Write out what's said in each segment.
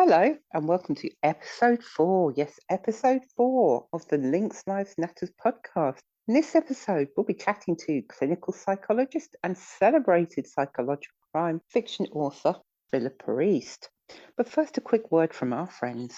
Hello and welcome to episode 4. Yes, episode 4 of the Links Lives Natters podcast. In this episode, we'll be chatting to clinical psychologist and celebrated psychological crime fiction author Philippa East. But first, a quick word from our friends.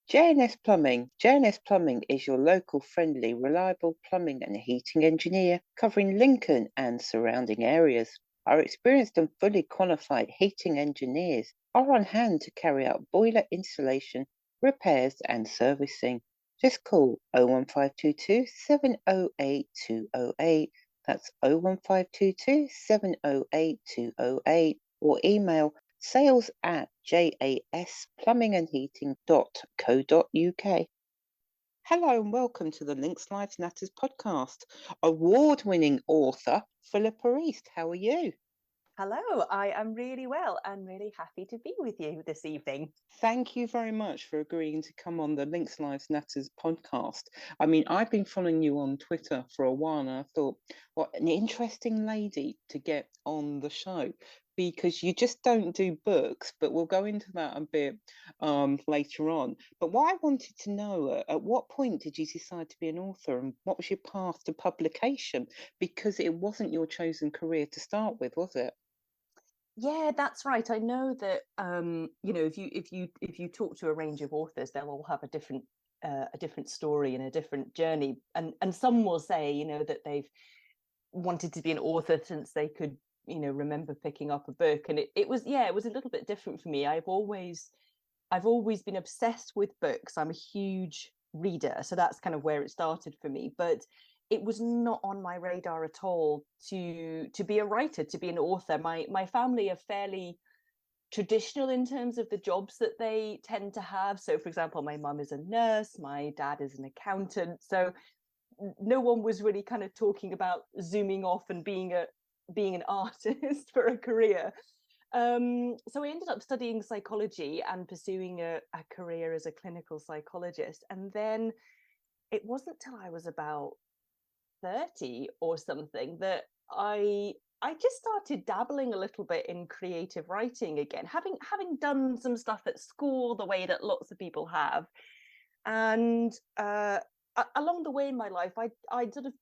J&S Plumbing. J&S Plumbing is your local, friendly, reliable plumbing and heating engineer covering Lincoln and surrounding areas. Our experienced and fully qualified heating engineers are on hand to carry out boiler installation, repairs and servicing. Just call 01522 708 208. That's 01522 708 208 or email sales@jasplumbingandheating.co.uk. Hello and welcome to the Links Lives Natters podcast. Award-winning author Philippa East, how are you? Hello, I am really well and really happy to be with you this evening. Thank you very much for agreeing to come on the Links Lives Natters podcast. I mean, I've been following you on Twitter for a while and I thought, what an interesting lady to get on the show, because you just don't do books, but we'll go into that a bit later on. But what I wanted to know, at what point did you decide to be an author and what was your path to publication? Because it wasn't your chosen career to start with, was it? Yeah, that's right. I know that if you talk to a range of authors, they'll all have a different story and a different journey, and some will say that they've wanted to be an author since they could remember picking up a book, and it was a little bit different for me. I've always been obsessed with books. I'm a huge reader, so that's kind of where it started for me, but it was not on my radar at all to be a writer, to be an author. My family are fairly traditional in terms of the jobs that they tend to have. So, for example, my mum is a nurse, my dad is an accountant. So no one was really kind of talking about zooming off and being an artist for a career. So I ended up studying psychology and pursuing a career as a clinical psychologist. And then it wasn't till I was about 30 or something that I just started dabbling a little bit in creative writing again, having done some stuff at school the way that lots of people have. And along the way in my life, I sort of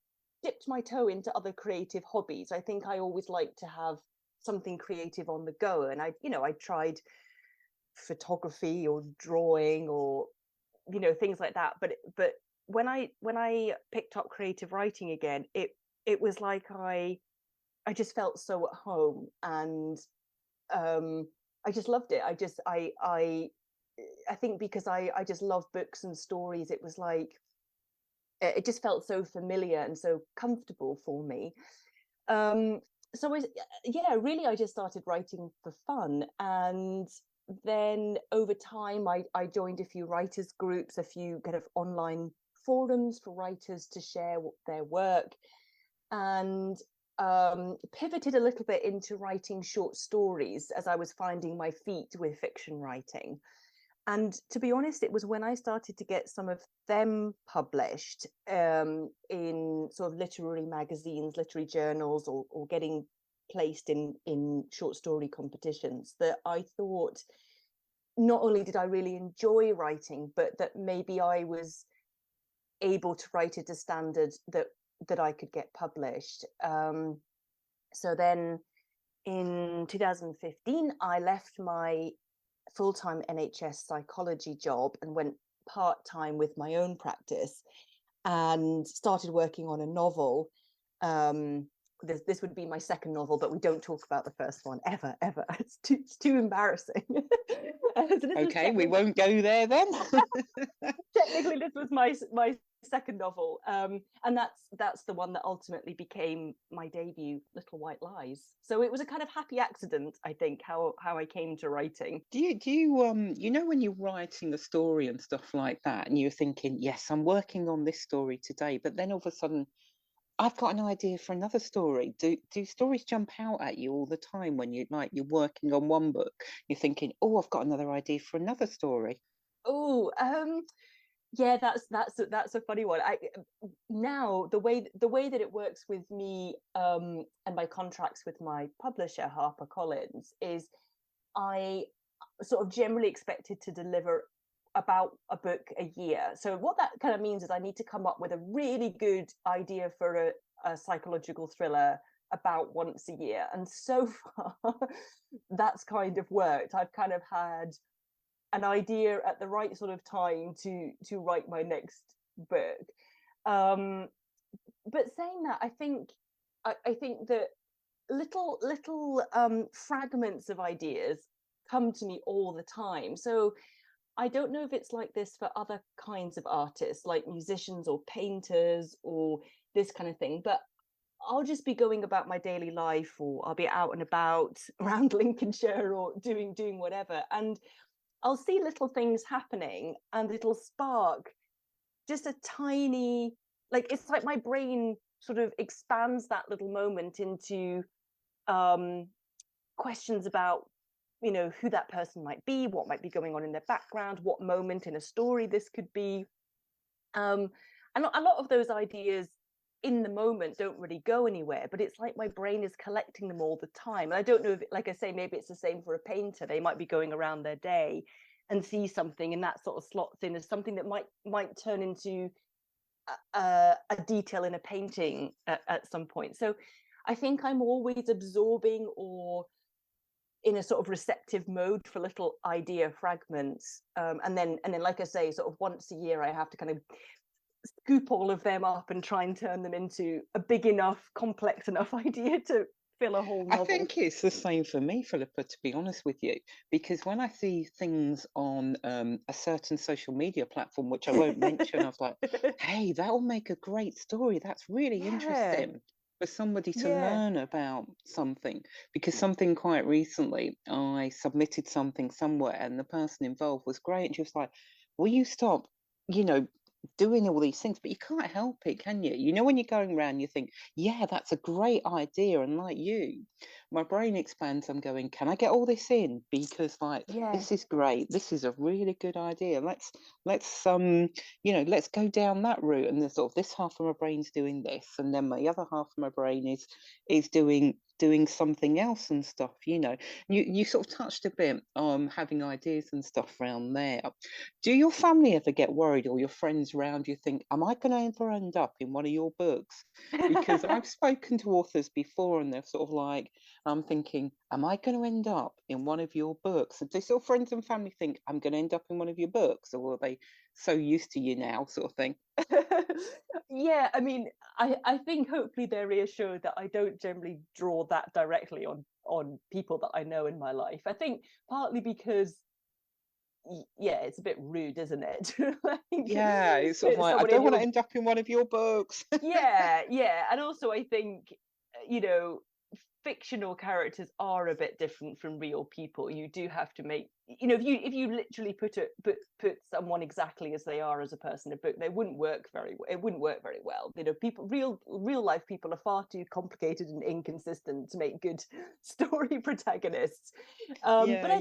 dipped my toe into other creative hobbies. I think I always like to have something creative on the go, and I tried photography or drawing or things like that. But when I picked up creative writing again, it was like I just felt so at home, and I just loved it. I think because I just love books and stories, it was like it just felt so familiar and so comfortable for me. Um, so really, I just started writing for fun, and then over time, I joined a few writers groups, a few kind of online forums for writers to share their work, and pivoted a little bit into writing short stories as I was finding my feet with fiction writing. And to be honest, it was when I started to get some of them published in sort of literary magazines, literary journals, or getting placed in short story competitions that I thought not only did I really enjoy writing, but that maybe I was able to write at a standard that I could get published. So then in 2015, I left my full-time NHS psychology job and went part-time with my own practice and started working on a novel. This would be my second novel, but we don't talk about the first one ever. It's too embarrassing. Okay, we won't go there then. Technically, this was my second novel, and that's the one that ultimately became my debut, Little White Lies. So it was a kind of happy accident, I think, how I came to writing. Do you when you're writing a story and stuff like that, and you're thinking, yes, I'm working on this story today, but then all of a sudden, I've got an idea for another story. Do stories jump out at you all the time when you're working on one book? You're thinking, oh, I've got another idea for another story. Oh, yeah, that's a funny one. Now the way that it works with me and my contracts with my publisher HarperCollins is I sort of generally expected to deliver about a book a year. So what that kind of means is I need to come up with a really good idea for a psychological thriller about once a year. And so far, that's kind of worked. I've kind of had an idea at the right sort of time to write my next book. But saying that, I think that little fragments of ideas come to me all the time. So I don't know if it's like this for other kinds of artists, like musicians or painters or this kind of thing, but I'll just be going about my daily life, or I'll be out and about around Lincolnshire or doing whatever, and I'll see little things happening and it'll spark just a tiny, like, it's like my brain sort of expands that little moment into questions about, you know, who that person might be, what might be going on in their background, what moment in a story this could be. And a lot of those ideas in the moment don't really go anywhere, but it's like my brain is collecting them all the time. And I don't know if, like I say, maybe it's the same for a painter. They might be going around their day and see something, and that sort of slots in as something that might turn into a detail in a painting at some point. So I think I'm always absorbing or in a sort of receptive mode for little idea fragments, and then like I say, sort of once a year I have to kind of scoop all of them up and try and turn them into a big enough, complex enough idea to fill a whole novel. I think it's the same for me, Philippa, to be honest with you, because when I see things on a certain social media platform, which I won't mention, I was like, hey, that'll make a great story. That's really interesting for somebody to learn about something. Because something quite recently, I submitted something somewhere and the person involved was great. And she was like, will you stop, you know, doing all these things? But you can't help it, can you? You know, when you're going around, you think, yeah, that's a great idea. And like you, my brain expands. I'm going, can I get all this in? Because like, this is great. This is a really good idea. Let's you know, let's go down that route. And there's sort of this half of my brain's doing this, and then my other half of my brain is doing something else and stuff. You know, you sort of touched a bit on having ideas and stuff around there. Do your family ever get worried, or your friends around you think, am I going to ever end up in one of your books? Because I've spoken to authors before and they're sort of like, I'm thinking, am I going to end up in one of your books? And do your friends and family think I'm going to end up in one of your books, or are they so used to you now, sort of thing? Yeah, I mean, I think hopefully they're reassured that I don't generally draw that directly on people that I know in my life. I think partly because, yeah, it's a bit rude, isn't it? Like, Yeah, it's sort of like, I don't want to end up in one of your books. yeah, and also I think, you know, fictional characters are a bit different from real people. You do have to make, you know, if you literally put someone exactly as they are as a person in a book, it wouldn't work very well. You know, real life people are far too complicated and inconsistent to make good story protagonists. But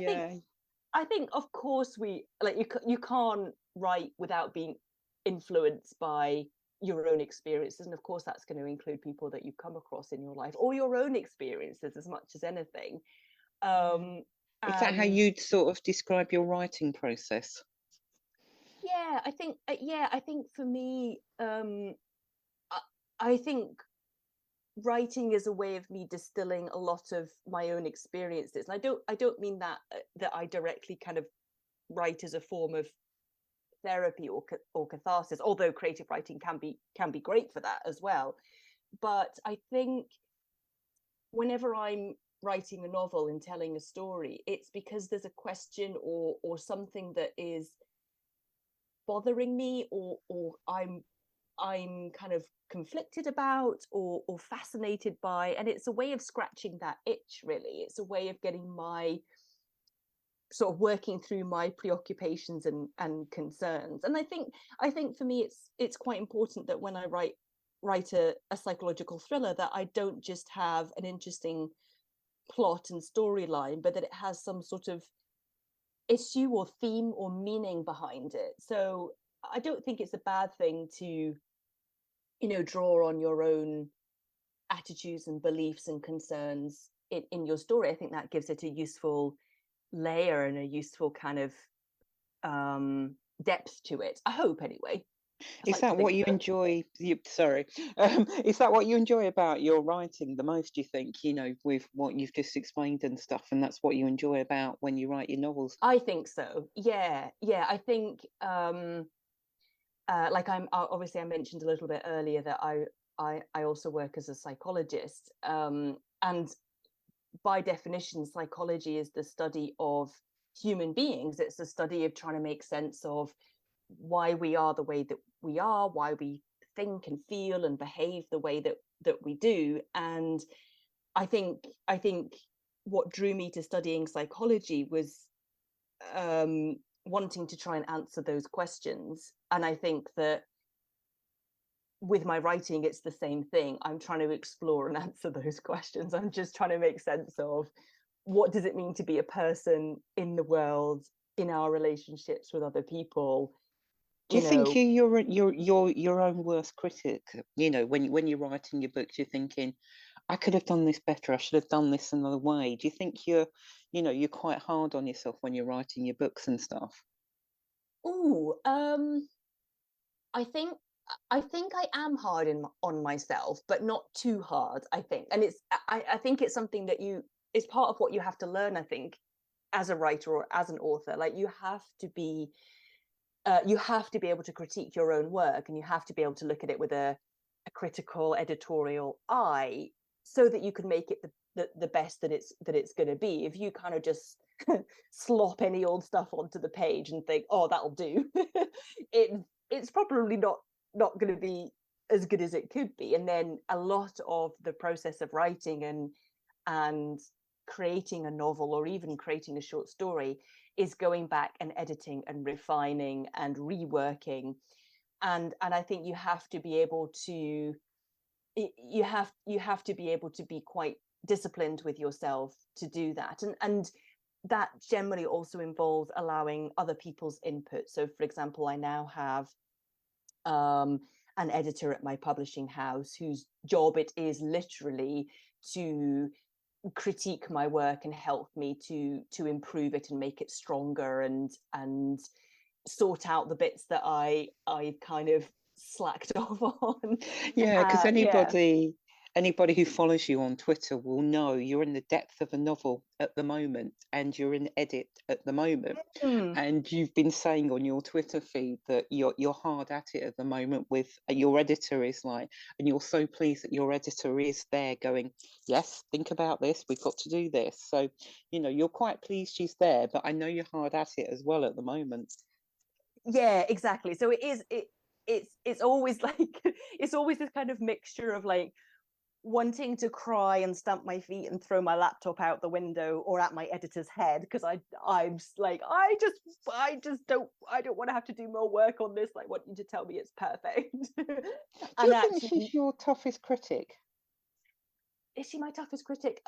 I think of course we, like, you can't write without being influenced by your own experiences, and of course that's going to include people that you've come across in your life, or your own experiences as much as anything. Is that how you'd sort of describe your writing process? Yeah, I think for me, I think writing is a way of me distilling a lot of my own experiences, and I don't mean that I directly kind of write as a form of therapy or catharsis, although creative writing can be great for that as well. But I think whenever I'm writing a novel and telling a story, it's because there's a question or something that is bothering me, or I'm kind of conflicted about or fascinated by, and it's a way of scratching that itch. Really, it's a way of getting my sort of working through my preoccupations and concerns. And I think for me it's quite important that when I write a psychological thriller, that I don't just have an interesting plot and storyline, but that it has some sort of issue or theme or meaning behind it. So I don't think it's a bad thing to, you know, draw on your own attitudes and beliefs and concerns in your story. I think that gives it a useful layer and a useful kind of depth to it. I hope, anyway. Is that what you enjoy? Is that what you enjoy about your writing the most? You think, with what you've just explained and stuff, and that's what you enjoy about when you write your novels? I think so. Yeah. I think like obviously I mentioned a little bit earlier that I also work as a psychologist, and by definition, psychology is the study of human beings. It's the study of trying to make sense of why we are the way that we are, why we think and feel and behave the way that we do. And I think what drew me to studying psychology was wanting to try and answer those questions. And I think that with my writing, it's the same thing. I'm trying to explore and answer those questions. I'm just trying to make sense of what does it mean to be a person in the world, in our relationships with other people. Do you think you're your own worst critic? When you're writing your books, you're thinking, I could have done this better. I should have done this another way. Do you think you're quite hard on yourself when you're writing your books and stuff? Oh, I think I am hard on myself, but not too hard, I think. And I think it's something that it's part of what you have to learn, I think, as a writer or as an author. Like you have to be able to critique your own work, and you have to be able to look at it with a critical editorial eye, so that you can make it the best that it's going to be. If you kind of just slop any old stuff onto the page and think, oh, that'll do, it's probably not going to be as good as it could be. And then a lot of the process of writing and creating a novel, or even creating a short story, is going back and editing and refining and reworking. And I think you have to be able to be quite disciplined with yourself to do that. And that generally also involves allowing other people's input. So for example, I now have an editor at my publishing house whose job it is literally to critique my work and help me to improve it and make it stronger, and sort out the bits that I kind of slacked off on. Yeah, because anybody who follows you on Twitter will know you're in the depth of a novel at the moment, and you're in edit at the moment. And you've been saying on your Twitter feed that you're hard at it at the moment with your editor is like, and you're so pleased that your editor is there going, yes, think about this, we've got to do this. So, you're quite pleased she's there, but I know you're hard at it as well at the moment. Yeah, exactly. So it's always like it's always this kind of mixture of like wanting to cry and stamp my feet and throw my laptop out the window or at my editor's head, because I'm like, I don't want to have to do more work on this. I want you to tell me it's perfect. Do you think she's your toughest critic? Is she my toughest critic?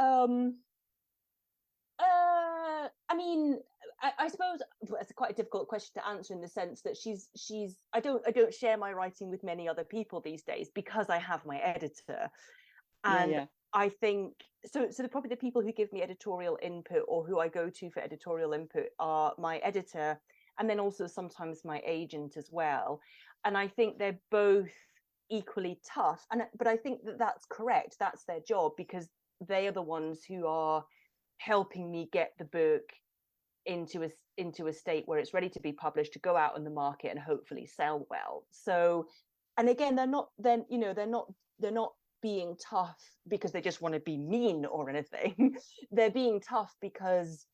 I mean, I suppose it's quite a difficult question to answer, in the sense that she's I don't share my writing with many other people these days, because I have my editor. And I think so probably the people who give me editorial input, or who I go to for editorial input, are my editor, and then also sometimes my agent as well. And I think they're both equally tough, but I think that's correct. That's their job, because they are the ones who are helping me get the book into a state where it's ready to be published, to go out on the market and hopefully sell well. So, and again, they're not being tough because they just want to be mean or anything. They're being tough because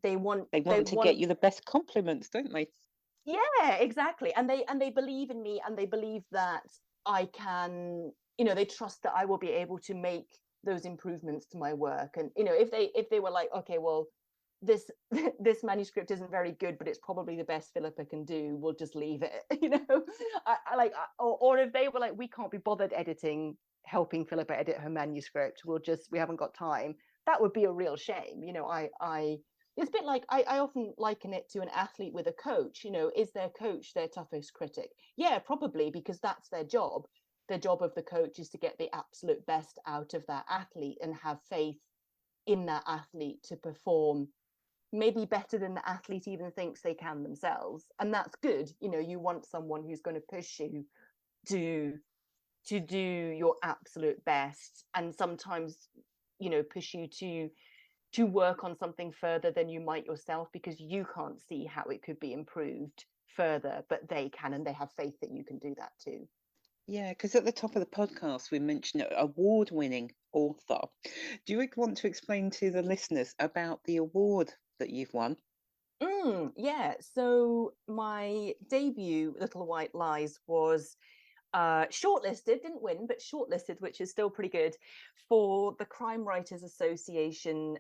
they want to get you the best compliments, don't they? Yeah, exactly. And they believe in me, and they believe that I can, they trust that I will be able to make those improvements to my work. And if they were like, okay, well, this manuscript isn't very good, but it's probably the best Philippa can do, we'll just leave it. Or if they were like, we can't be bothered helping Philippa edit her manuscript, we haven't got time, that would be a real shame. It's a bit like, I often liken it to an athlete with a coach. Is their coach their toughest critic? Yeah, probably, because that's their job. The job of the coach is to get the absolute best out of that athlete and have faith in that athlete to perform maybe better than the athlete even thinks they can themselves, and that's good. You know, you want someone who's going to push you to do your absolute best, and sometimes, you know, push you to work on something further than you might yourself, because you can't see how it could be improved further, but they can, and they have faith that you can do that too. Yeah, because at the top of the podcast, we mentioned award-winning author. Do you want to explain to the listeners about the award that you've won? Yeah, so my debut, Little White Lies, was shortlisted, didn't win, but shortlisted, which is still pretty good, for the Crime Writers Association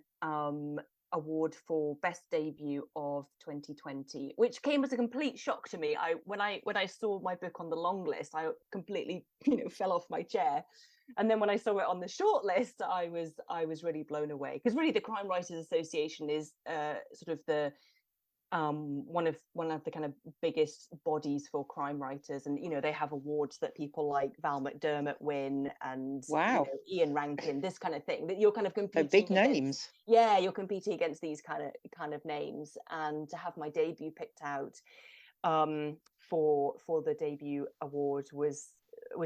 award for best debut of 2020, which came as a complete shock to me. When I saw my book on the long list, I completely, you know, fell off my chair. And then when I saw it on the short list, I was really blown away, because really the Crime Writers Association is sort of the one of the kind of biggest bodies for crime writers, and you know, they have awards that people like Val McDermott win, and you Wow, know, Ian Rankin, this kind of thing, that you're kind of so competing big against. names. Yeah, you're competing against these kind of names, and to have my debut picked out for the debut award was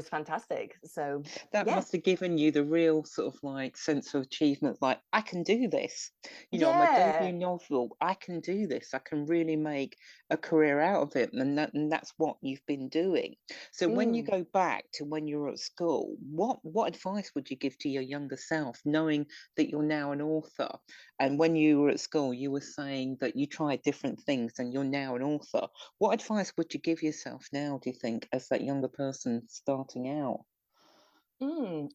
fantastic. So That yeah. must have given you the real sort of like sense of achievement, like I can do this. You know, my Yeah. debut novel, I can do this. I can really make a career out of it, and that's what you've been doing. So when you Mm. go back to when you were at school, what advice would you give to your younger self, knowing that you're now an author? And when you were at school, you were saying that you tried different things, and you're now an author. What advice would you give yourself now, do you think, as that younger person starting out?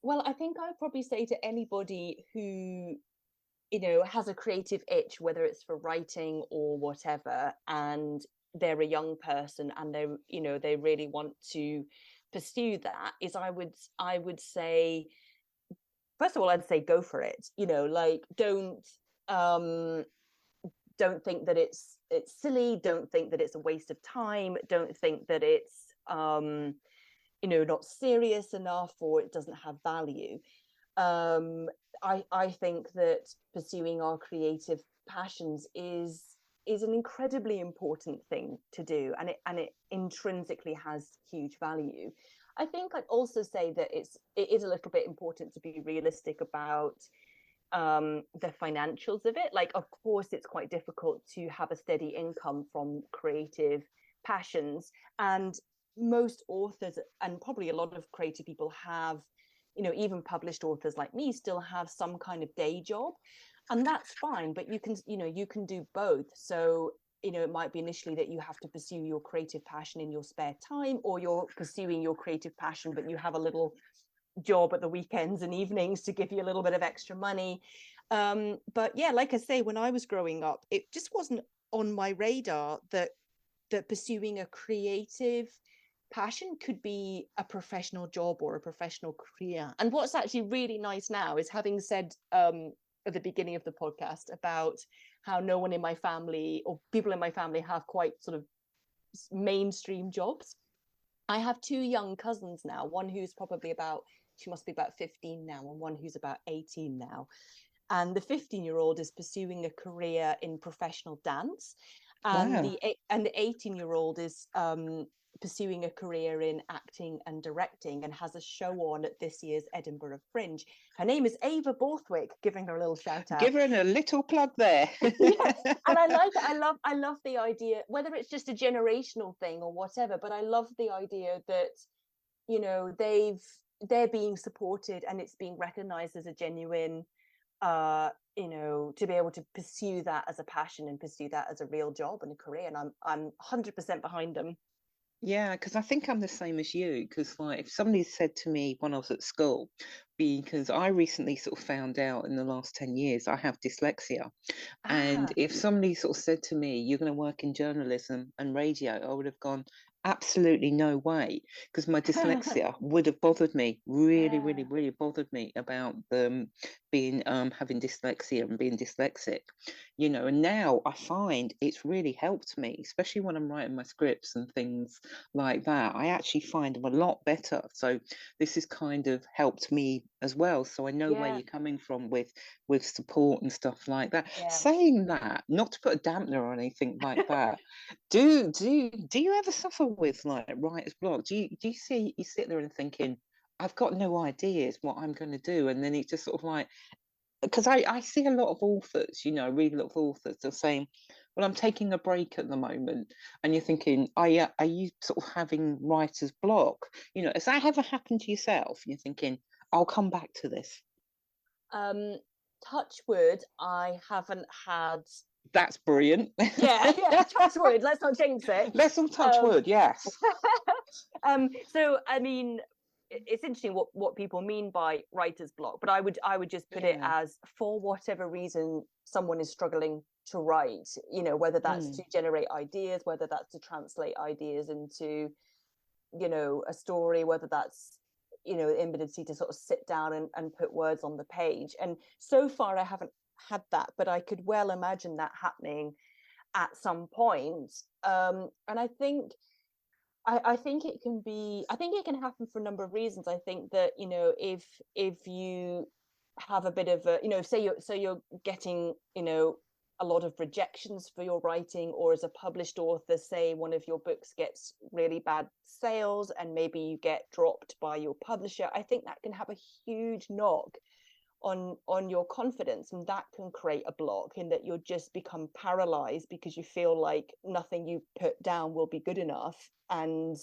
Well, I think I'd probably say to anybody who, you know, has a creative itch, whether it's for writing or whatever, and they're a young person and they, you know, they really want to pursue that, is I would say, first of all, I'd say go for it. You know, like, um don't think that it's silly, don't think that it's a waste of time, don't think that it's you know, not serious enough, or it doesn't have value. um I think that pursuing our creative passions is an incredibly important thing to do, and it intrinsically has huge value. I think I'd also say that it is a little bit important to be realistic about the financials of it. Like, of course, it's quite difficult to have a steady income from creative passions, and most authors, and probably a lot of creative people, have, you know, even published authors like me still have some kind of day job, and that's fine. But you can, you know, you can do both. So, you know, it might be initially that you have to pursue your creative passion in your spare time, or you're pursuing your creative passion but you have a little job at the weekends and evenings to give you a little bit of extra money. But yeah, like I say, when I was growing up, it just wasn't on my radar that pursuing a creative passion could be a professional job or a professional career. And what's actually really nice now is, having said at the beginning of the podcast about how no one in my family, or people in my family, have quite sort of mainstream jobs, I have two young cousins now, one who's probably about, she must be about 15 now, and one who's about 18 now. And the 15-year-old is pursuing a career in professional dance, and Wow. the 18-year-old is pursuing a career in acting and directing, and has a show on at this year's Edinburgh Fringe. Her name is Ava Borthwick, giving her a little shout out. Give her a little plug there. Yeah, and I love the idea, whether it's just a generational thing or whatever, but I love the idea that, you know, they're being supported, and it's being recognized as a genuine, you know, to be able to pursue that as a passion and pursue that as a real job and a career. And I'm 100% behind them. Yeah, because I think I'm the same as you. Because, like, if somebody said to me when I was at school, because I recently sort of found out in the last 10 years I have dyslexia. And Ah. if somebody sort of said to me, you're going to work in journalism and radio, I would have gone, absolutely no way. Because my dyslexia would have bothered me, really, Yeah. really, really bothered me about them being, having dyslexia and being dyslexic, you know. And now I find it's really helped me, especially when I'm writing my scripts and things like that. I actually find them a lot better. So this has kind of helped me me as well, so I know where Yeah. you're coming from with support and stuff like that. Yeah. Saying that, not to put a dampener or anything like that, do you ever suffer with like writer's block? Do you sit there and thinking, I've got no ideas what I'm going to do, and then it's just sort of like, because I see a lot of authors, you know, read a lot of authors, they're saying, well, I'm taking a break at the moment. And you're thinking, are you sort of having writer's block? You know, has that ever happened to yourself? You're thinking, I'll come back to this. Touch wood, I haven't had. That's brilliant. Yeah, touch wood. Let's not jinx it. Let's all touch wood, yes. So, I mean, it's interesting what people mean by writer's block, but I would just put it as, for whatever reason someone is struggling to write, you know, whether that's to generate ideas, whether that's to translate ideas into, you know, a story, whether that's, you know, the inability to sort of sit down and put words on the page. And so far I haven't had that, but I could well imagine that happening at some point. And I think it can be, I think it can happen for a number of reasons. I think that, you know, if you have a bit of a, you know, say you're getting, you know, a lot of rejections for your writing, or as a published author, say one of your books gets really bad sales and maybe you get dropped by your publisher, I think that can have a huge knock on your confidence, and that can create a block in that you'll just become paralyzed because you feel like nothing you put down will be good enough, and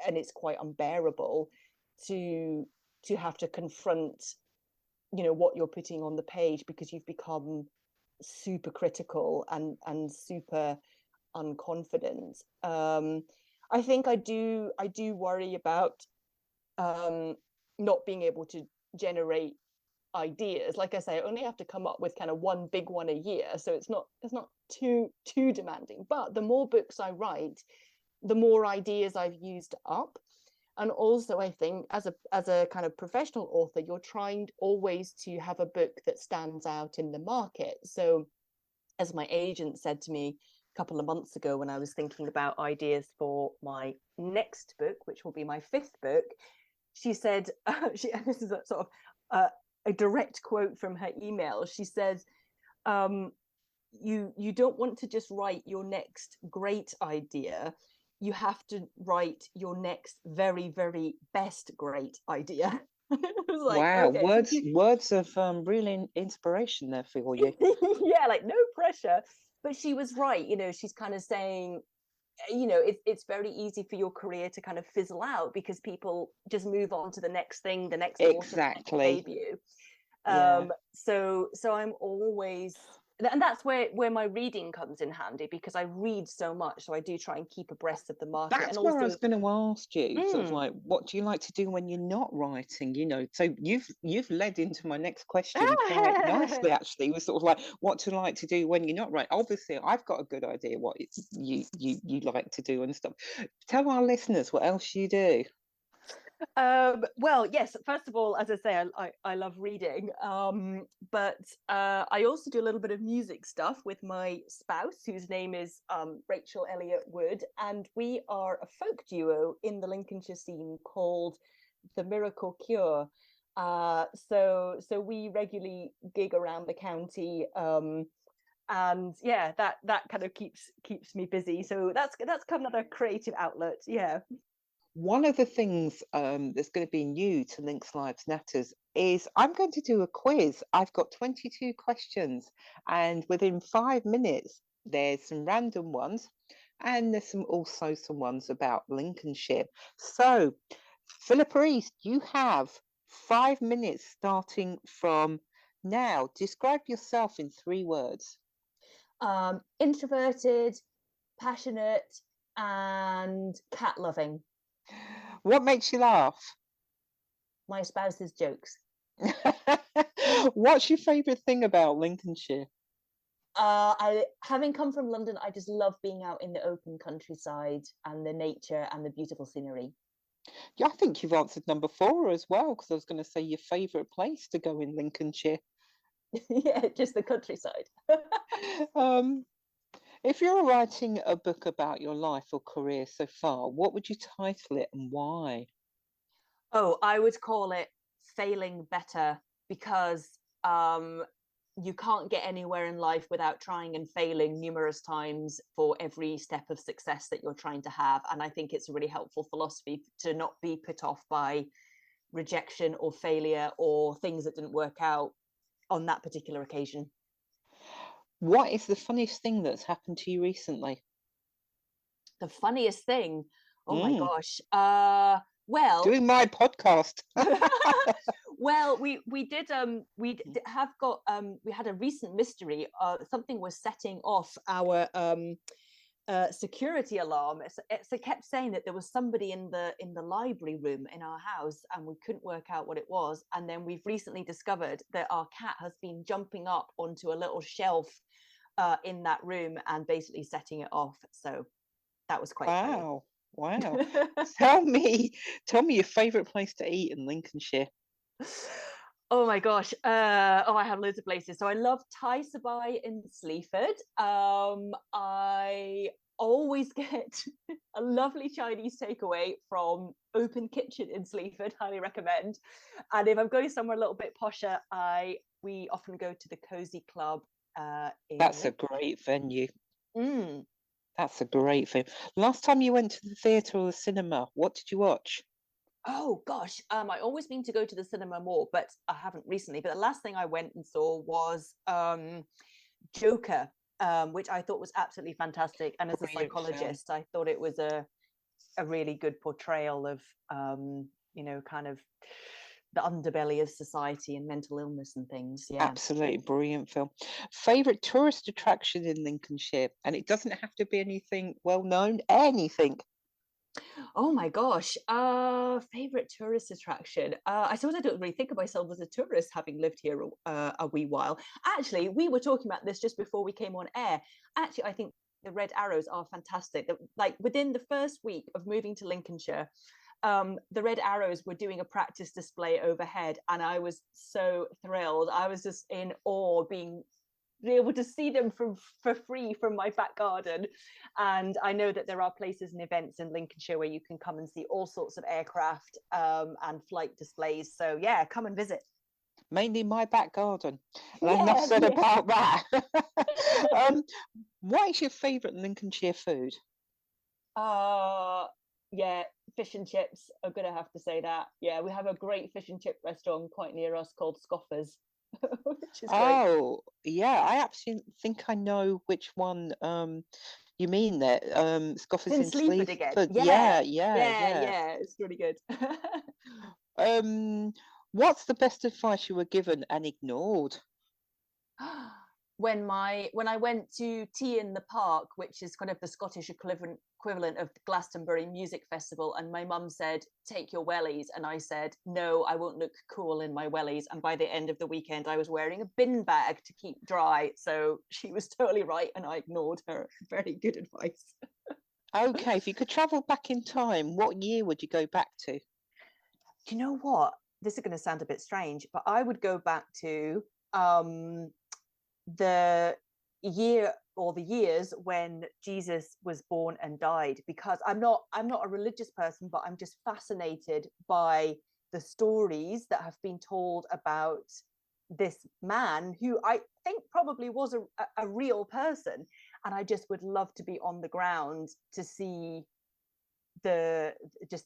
it's quite unbearable to have to confront, you know, what you're putting on the page, because you've become super critical and super unconfident. I think I do worry about not being able to generate ideas. Like I say, I only have to come up with kind of one big one a year, so it's not too demanding. But the more books I write, the more ideas I've used up. And also, I think as a kind of professional author, you're trying always to have a book that stands out in the market. So, as my agent said to me a couple of months ago when I was thinking about ideas for my next book, which will be my 5th book, she said, and this is a sort of a direct quote from her email. She says, you don't want to just write your next great idea. You have to write your next very, very best great idea. Like, wow, okay. words of real inspiration there for you. Yeah, like no pressure. But she was right. You know, she's kind of saying, you know, it's very easy for your career to kind of fizzle out because people just move on to the next thing, the next author, the next debut. So I'm always, and that's where my reading comes in handy, because I read so much, so I do try and keep abreast of the market. That's and where I also was going to ask you, sort of like, what do you like to do when you're not writing? You know, so you've led into my next question quite nicely, actually. It was sort of like, what do you like to do when you're not writing? Obviously, I've got a good idea what you like to do and stuff. Tell our listeners what else you do. Well, yes, first of all, as I say, I love reading, but I also do a little bit of music stuff with my spouse, whose name is Rachel Elliott Wood, and we are a folk duo in the Lincolnshire scene called The Miracle Cure. So we regularly gig around the county, and yeah, that kind of keeps me busy. So that's kind of another creative outlet. Yeah. One of the things that's going to be new to Links Live's Natters is I'm going to do a quiz. I've got 22 questions, and within 5 minutes, there's some random ones, and there's also some ones about Lincolnshire. So, Philippa East, you have 5 minutes starting from now. Describe yourself in 3 words. Introverted, passionate, and cat loving. What makes you laugh? My spouse's jokes. What's your favourite thing about Lincolnshire? Having come from London, I just love being out in the open countryside and the nature and the beautiful scenery. Yeah, I think you've answered number 4 as well, because I was going to say your favourite place to go in Lincolnshire. Yeah, just the countryside. If you're writing a book about your life or career so far, what would you title it and why? Oh, I would call it failing better, because you can't get anywhere in life without trying and failing numerous times for every step of success that you're trying to have. And I think it's a really helpful philosophy to not be put off by rejection or failure or things that didn't work out on that particular occasion. What is the funniest thing that's happened to you recently? The funniest thing? Oh my Mm. gosh. Well, Doing my podcast. well, we have got we had a recent mystery. Something was setting off our security alarm. It kept saying that there was somebody in the library room in our house, and we couldn't work out what it was. And then we've recently discovered that our cat has been jumping up onto a little shelf in that room and basically setting it off. So that was quite funny. Wow. Tell me your favourite place to eat in Lincolnshire. Oh my gosh. I have loads of places. So I love Thai Sabai in Sleaford. I always get a lovely Chinese takeaway from Open Kitchen in Sleaford. Highly recommend. And if I'm going somewhere a little bit posher, we often go to the Cozy Club. That's a great venue. Mm. That's a great film. Last time you went to the theatre or the cinema, what did you watch? Oh gosh, I always mean to go to the cinema more, but I haven't recently. But the last thing I went and saw was Joker, which I thought was absolutely fantastic. And as a psychologist, I thought it was a really good portrayal of kind of the underbelly of society and mental illness and things. Yeah, absolutely brilliant film. Favorite tourist attraction in Lincolnshire, and it doesn't have to be anything well known. Anything. Oh my gosh. Favorite tourist attraction. I suppose I don't really think of myself as a tourist, having lived here a wee while. Actually, we were talking about this just before we came on air. Actually, I think the Red Arrows are fantastic. Like within the first week of moving to Lincolnshire, the Red Arrows were doing a practice display overhead, and I was so thrilled. I was just in awe, being able to see them for free from my back garden. And I know that there are places and events in Lincolnshire where you can come and see all sorts of aircraft and flight displays. So yeah, come and visit. Mainly my back garden. Enough said about that. What is your favourite Lincolnshire food? Yeah, fish and chips. I'm gonna have to say that. Yeah, we have a great fish and chip restaurant quite near us called Scoffers. Which is great. Yeah, I actually think I know which one you mean there. Scoffers in Sleaford again. Yeah. It's really good. What's the best advice you were given and ignored? When I went to Tea in the Park, which is kind of the Scottish equivalent of the Glastonbury Music Festival, and my mum said, take your wellies, and I said, no, I won't look cool in my wellies. And by the end of the weekend, I was wearing a bin bag to keep dry. So she was totally right, and I ignored her. Very good advice. Okay, if you could travel back in time, what year would you go back to? Do you know what? This is going to sound a bit strange, but I would go back to the year or the years when Jesus was born and died, because I'm not a religious person, but I'm just fascinated by the stories that have been told about this man who I think probably was a real person, and I just would love to be on the ground to see the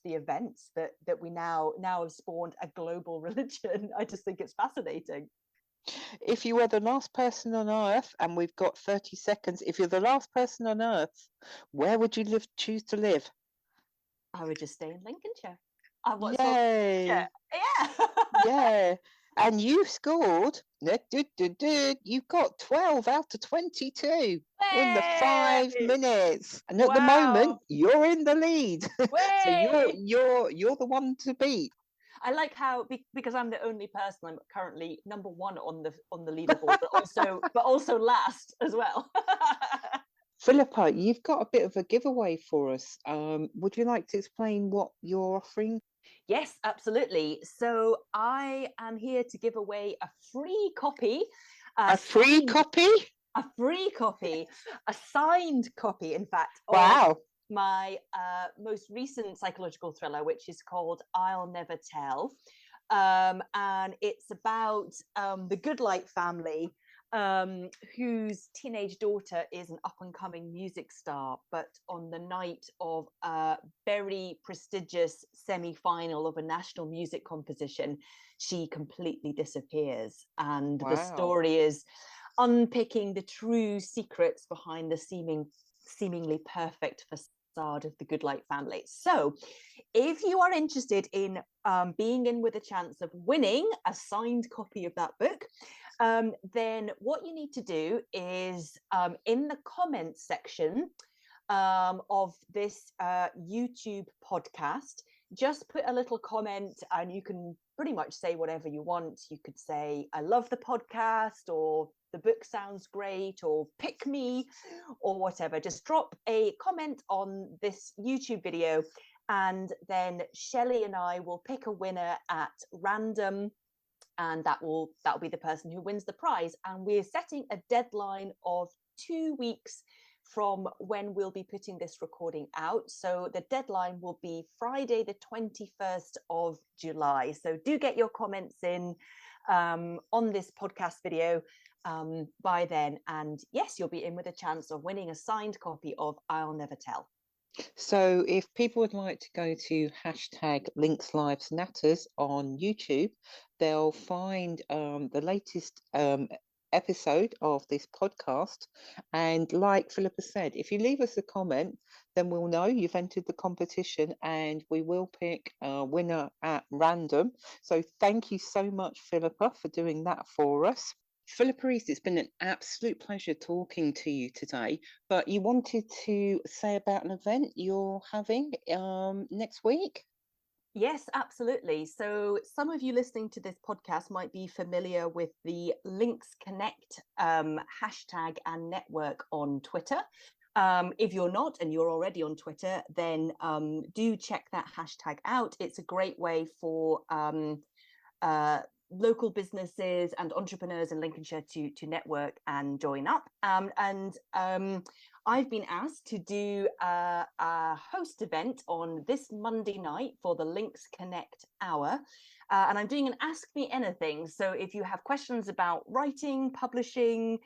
events that we now have spawned a global religion. I just think it's fascinating. If you were the last person on Earth, and we've got 30 seconds, if you're the last person on Earth, where would you choose to live? I would just stay in Lincolnshire. Yay! Yeah. Yeah. And you scored. You've got 12 out of 22 in the 5 minutes, and at the moment you're in the lead. So you're the one to beat. I like how, because I'm the only person, I'm currently number one on the leaderboard, but also last as well. Philippa, you've got a bit of a giveaway for us. Would you like to explain what you're offering? Yes, absolutely. So I am here to give away a free copy. A free copy? A free copy, a signed copy, in fact. Wow. My most recent psychological thriller, which is called I'll Never Tell. and it's about the Goodlight family, whose teenage daughter is an up-and-coming music star, but on the night of a very prestigious semi-final of a national music competition, she completely disappears. And the story is unpicking the true secrets behind the seemingly perfect facade of the Goodlight family. So if you are interested in being in with a chance of winning a signed copy of that book, then what you need to do is in the comments section of this YouTube podcast, just put a little comment, and you can pretty much say whatever you want. You could say, I love the podcast, or the book sounds great, or pick me, or whatever. Just drop a comment on this YouTube video, and then Shelley and I will pick a winner at random, and that will be the person who wins the prize. And we're setting a deadline of 2 weeks from when we'll be putting this recording out. So the deadline will be Friday, the 21st of July. So do get your comments in on this podcast video by then. And yes, you'll be in with a chance of winning a signed copy of I'll Never Tell. So if people would like to go to #LinksLivesNatters on YouTube, they'll find the latest episode of this podcast. And like Philippa said, if you leave us a comment, then we'll know you've entered the competition, and we will pick a winner at random. So thank you so much, Philippa, for doing that for us. Philippa East, it's been an absolute pleasure talking to you today, but you wanted to say about an event you're having next week? Yes, absolutely. So some of you listening to this podcast might be familiar with the Links Connect hashtag and network on Twitter. If you're not, and you're already on Twitter, then do check that hashtag out. It's a great way for local businesses and entrepreneurs in Lincolnshire to network and join up. I've been asked to do a host event on this Monday night for the Links Connect Hour. And I'm doing an Ask Me Anything. So if you have questions about writing, publishing,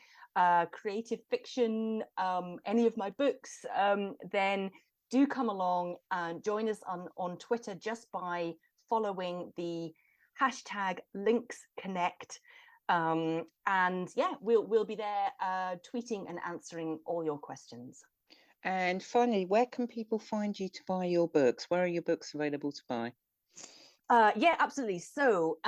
creative fiction, any of my books, then do come along and join us on Twitter just by following the hashtag Links Connect. And yeah, we'll be there tweeting and answering all your questions. And finally, where can people find you to buy your books? Where are your books available to buy? Yeah, absolutely. So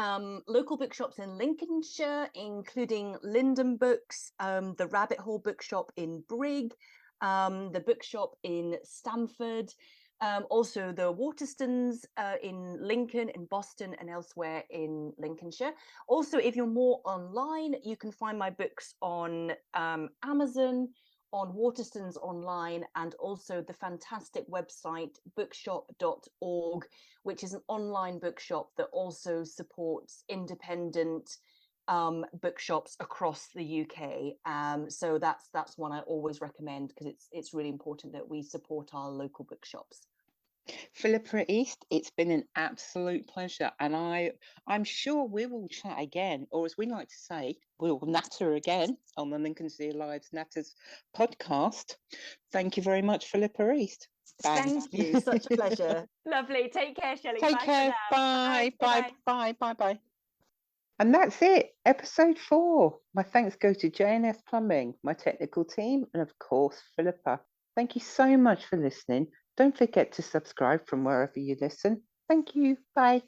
local bookshops in Lincolnshire, including Linden Books, the Rabbit Hole Bookshop in Brigg, the bookshop in Stamford, also the Waterstones in Lincoln, in Boston, and elsewhere in Lincolnshire. Also, if you're more online, you can find my books on Amazon, on Waterstones online, and also the fantastic website bookshop.org, which is an online bookshop that also supports independent bookshops across the UK. So that's one I always recommend, because it's really important that we support our local bookshops. Philippa East, it's been an absolute pleasure, and I'm sure we will chat again, or as we like to say, we'll natter again on the Lincolnshire Lives Natters podcast. Thank you very much, Philippa East. Thank you. Such a pleasure. Lovely. Take care, Shelley. Take Bye care. for now. Bye. Bye. Bye. Bye. Bye. Bye. And that's it, episode 4. My thanks go to J&S Plumbing, my technical team, and of course, Philippa. Thank you so much for listening. Don't forget to subscribe from wherever you listen. Thank you. Bye.